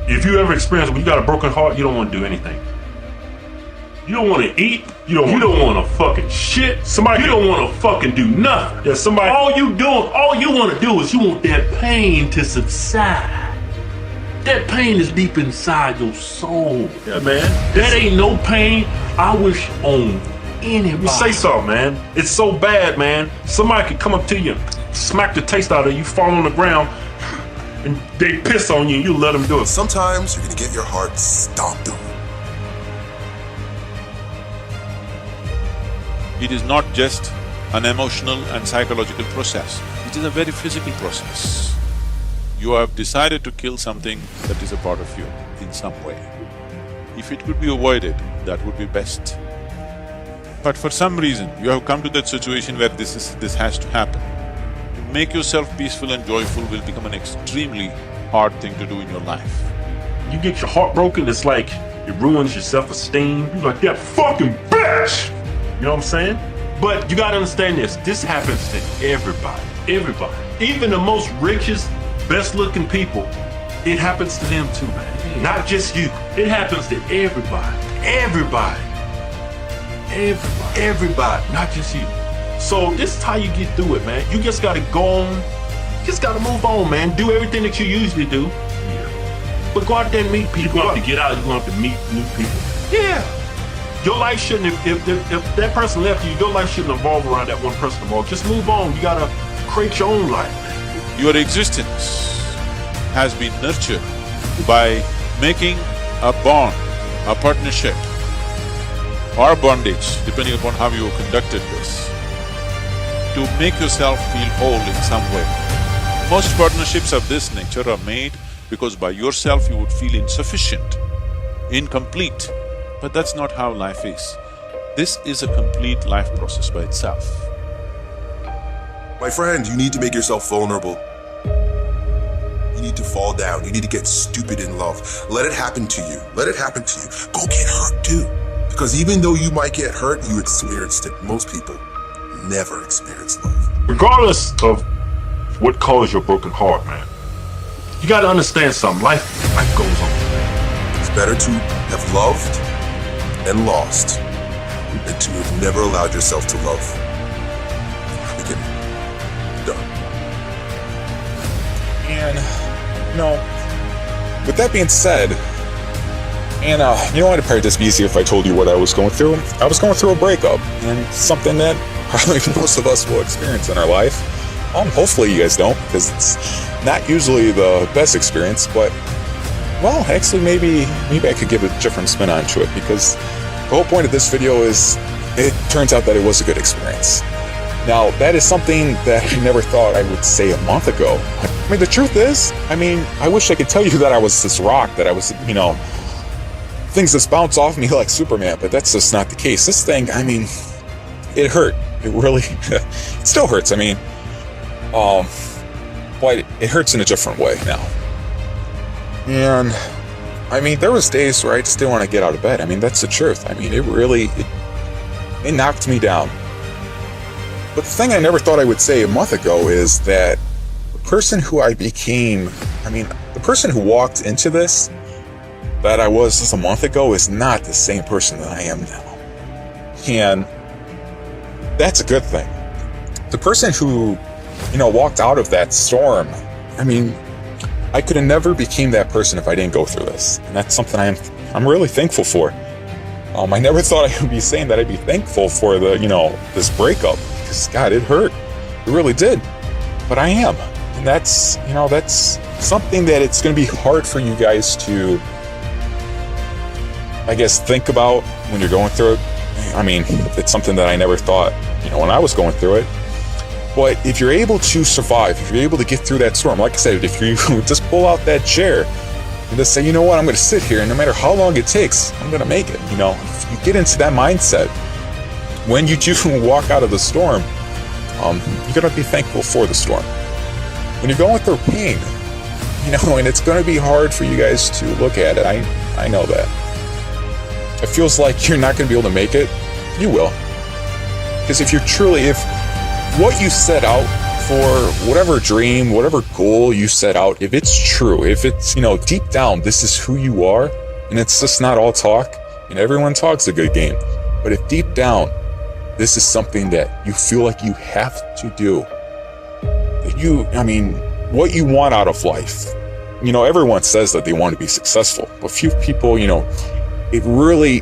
If you ever experience when you got a broken heart, you don't want to do anything. You don't want to eat. You don't want to fucking shit. You don't want to fucking do nothing. Yeah, all you want to do is you want that pain to subside. That pain is deep inside your soul. Yeah, man. That ain't no pain I wish on anybody. You say so, man. It's so bad, man. Somebody could come up to you, smack the taste out of you, fall on the ground, and they piss on you and you let them do it. Sometimes you're gonna get your heart stomped on. It is not just an emotional and psychological process. It is a very physical process. You have decided to kill something that is a part of you in some way. If it could be avoided, that would be best. But for some reason, you have come to that situation where this has to happen. To make yourself peaceful and joyful will become an extremely hard thing to do in your life. You get your heart broken, it's like it ruins your self-esteem. You're like, that fucking bitch! You know what I'm saying? But you gotta understand this. This happens to everybody. Everybody. Even the most richest, best-looking people, it happens to them too, man. Not just you. It happens to everybody. Everybody. Everybody. Not just you. So this is how you get through it, man. You just gotta go on. You just gotta move on, man. Do everything that you usually do. Yeah. But go out there and meet people. You're gonna have to get out. You're gonna have to meet new people. Yeah. Your life shouldn't, if that person left you, your life shouldn't evolve around that one person anymore. Just move on. You gotta create your own life. Your existence has been nurtured by making a bond, a partnership, or bondage, depending upon how you conducted this, to make yourself feel whole in some way. Most partnerships of this nature are made because by yourself you would feel insufficient, incomplete. But that's not how life is. This is a complete life process by itself. My friend, you need to make yourself vulnerable. You need to fall down. You need to get stupid in love. Let it happen to you. Let it happen to you. Go get hurt too. Because even though you might get hurt, you experienced it. Most people never experience love. Regardless of what caused your broken heart, man, you gotta understand something. Life goes on. It's better to have loved and lost than to have never allowed yourself to love. Begin. Done. And, with that being said, and you know what, it'd probably just be easier if I told you what I was going through. I was going through a breakup, and something that probably most of us will experience in our life. Hopefully you guys don't, because it's not usually the best experience, but well, actually, maybe I could give a different spin onto it, because the whole point of this video is it turns out that it was a good experience. Now, that is something that I never thought I would say a month ago. I mean, the truth is, I wish I could tell you that I was this rock, that I was, things just bounce off me like Superman, but that's just not the case. This thing, it hurt. It really, it still hurts. But it hurts in a different way now. And there was days where I just didn't want to get out of bed. That's the truth. It really, it knocked me down. But the thing I never thought I would say a month ago is that the person who I became, the person who walked into this that I was just a month ago is not the same person that I am now. And that's a good thing. The person who, walked out of that storm, I could have never became that person if I didn't go through this. And that's something I'm really thankful for. I never thought I would be saying that I'd be thankful for the, this breakup, because God, it hurt. It really did. But I am. And that's, that's something that it's going to be hard for you guys to, I guess, think about when you're going through it. It's something that I never thought, when I was going through it. But if you're able to survive, if you're able to get through that storm, like I said, if you just pull out that chair and just say, you know what, I'm going to sit here, and no matter how long it takes, I'm going to make it. If you get into that mindset, when you do walk out of the storm, you're going to be thankful for the storm. When you're going through pain, and it's going to be hard for you guys to look at it. I know that. It feels like you're not going to be able to make it. You will. Because if what you set out for whatever dream, whatever goal you set out, if it's true, if it's, deep down, this is who you are, and it's just not all talk, and everyone talks a good game, but if deep down, this is something that you feel like you have to do, what you want out of life. Everyone says that they want to be successful, but few people, it really,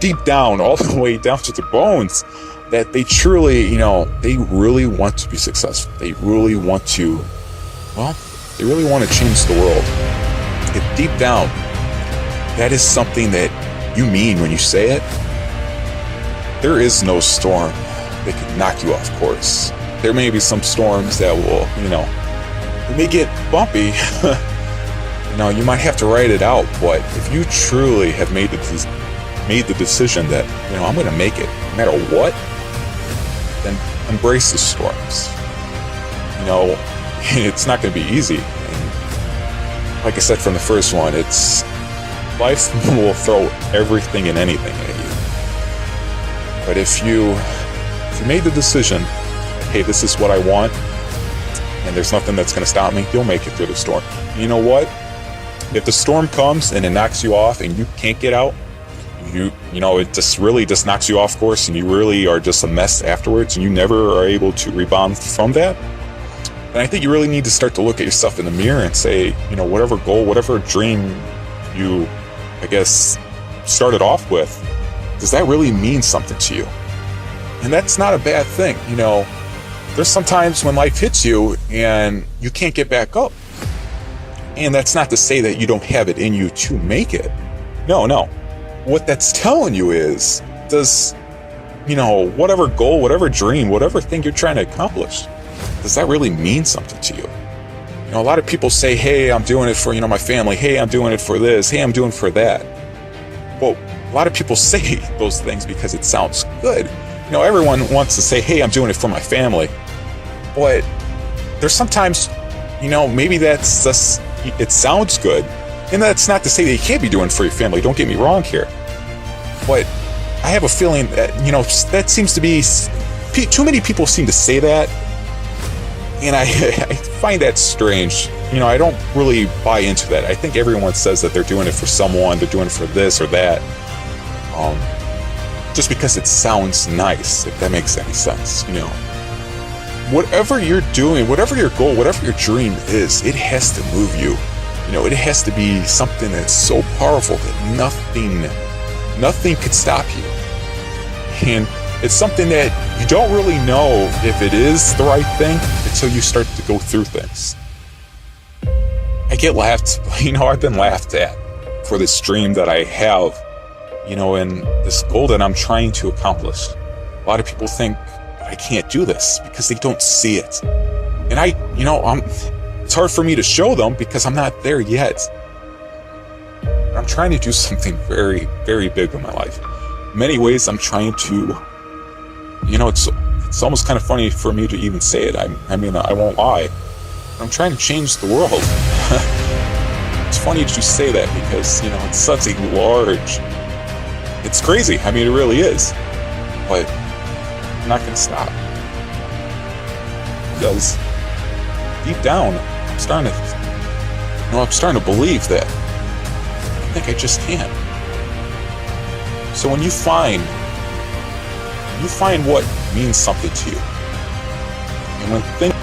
deep down, all the way down to the bones, that they truly, they really want to be successful. They really want to, they really want to change the world. If deep down, that is something that you mean when you say it, there is no storm that can knock you off course. There may be some storms that will, it may get bumpy. You might have to write it out, but if you truly have made the decision that, I'm going to make it no matter what, then embrace the storms. It's not going to be easy. And like I said from the first one, life will throw everything and anything at you. But if you made the decision, hey, this is what I want, and there's nothing that's going to stop me, you'll make it through the storm. You know what? If the storm comes and it knocks you off and you can't get out, it just knocks you off course, and you really are just a mess afterwards, and you never are able to rebound from that, then I think you really need to start to look at yourself in the mirror and say, whatever goal, whatever dream you, started off with, does that really mean something to you? And that's not a bad thing. There's sometimes when life hits you and you can't get back up. And that's not to say that you don't have it in you to make it. No. What that's telling you is, does, whatever goal, whatever dream, whatever thing you're trying to accomplish, does that really mean something to you? A lot of people say, hey, I'm doing it for, my family. Hey, I'm doing it for this. Hey, I'm doing it for that. Well, a lot of people say those things because it sounds good. Everyone wants to say, hey, I'm doing it for my family. But there's sometimes, maybe that's just, it sounds good. And that's not to say that you can't be doing it for your family. Don't get me wrong here. But I have a feeling that, that seems to be, too many people seem to say that. And I find that strange. I don't really buy into that. I think everyone says that they're doing it for someone, they're doing it for this or that. Just because it sounds nice, if that makes any sense, Whatever you're doing, whatever your goal, whatever your dream is, it has to move you. It has to be something that's so powerful that nothing could stop you. And it's something that you don't really know if it is the right thing until you start to go through things. I get laughed, I've been laughed at for this dream that I have, and this goal that I'm trying to accomplish. A lot of people think that I can't do this because they don't see it. And it's hard for me to show them because I'm not there yet. I'm trying to do something very, very big in my life. In many ways, I'm trying to, it's almost kind of funny for me to even say it. I won't lie. I'm trying to change the world. It's funny that you say that because, it's such a large, it's crazy. It really is. But I'm not going to stop. Because deep down, I'm starting to believe that I think I just can't. So when you find what means something to you, and when things